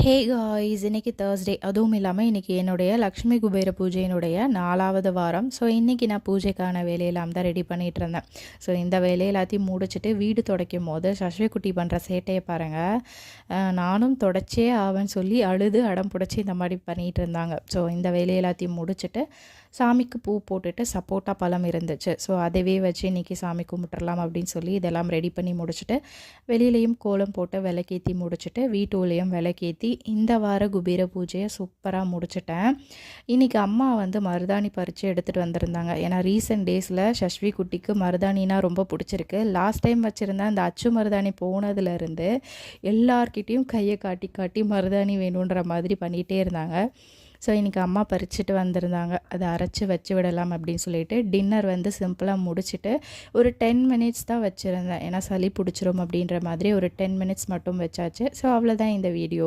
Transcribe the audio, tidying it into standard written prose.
Hey guys, இன்னைக்கு Thursday. அதுவும் இல்லாமல் இன்றைக்கி என்னுடைய லக்ஷ்மி குபேர பூஜையினுடைய 4வது வாரம். ஸோ இன்றைக்கி நான் பூஜைக்கான வேலையெல்லாம் தான் ரெடி பண்ணிகிட்டு இருந்தேன். ஸோ இந்த வேலையை எல்லாத்தையும் முடிச்சுட்டு வீடு துடைக்கும் போது சஷ்வி குட்டி பண்ணுற சேட்டையை பாருங்கள். நானும் தொடச்சே ஆவேன்னு சொல்லி அழுது அடம் பிடிச்சி இந்த மாதிரி பண்ணிகிட்டு இருந்தாங்க. ஸோ இந்த வேலையை எல்லாத்தையும் முடிச்சுட்டு சாமிக்கு பூ போட்டுட்டு சப்போட்டா பழம் இருந்துச்சு. ஸோ அதவே வச்சு இன்றைக்கி சாமி கும்பிட்டுறலாம் அப்படின்னு சொல்லி இதெல்லாம் ரெடி பண்ணி முடிச்சுட்டு வெளியிலையும் கோலம் போட்டு விளக்கேற்றி முடிச்சுட்டு வீட்டுலேயும் விளக்கேற்றி இந்த வார குபேர பூஜையை சூப்பராக முடிச்சிட்டேன். இன்றைக்கி அம்மா மருதாணி பறித்து எடுத்துகிட்டு வந்திருந்தாங்க. ஏன்னா ரீசெண்ட் டேஸில் சஷ்வி குட்டிக்கு மருதாணினா ரொம்ப பிடிச்சிருக்கு. லாஸ்ட் டைம் வச்சுருந்தேன் அந்த அச்சு மருதாணி போனதுலேருந்து எல்லார்கிட்டையும் கையை காட்டி காட்டி மருதாணி வேணுன்ற மாதிரி பண்ணிகிட்டே இருந்தாங்க. ஸோ இன்றைக்கி அம்மா பறிச்சுட்டு வந்திருந்தாங்க. அதை அரைச்சி வச்சு விடலாம் அப்படின்னு சொல்லிட்டு டின்னர் சிம்பிளாக முடிச்சுட்டு ஒரு 10 மினிட்ஸ் தான் வச்சுருந்தேன். ஏன்னா சளி பிடிச்சிரும் அப்படின்ற மாதிரி ஒரு 10 மினிட்ஸ் மட்டும் வச்சாச்சு. ஸோ அவ்வளோதான் இந்த வீடியோ.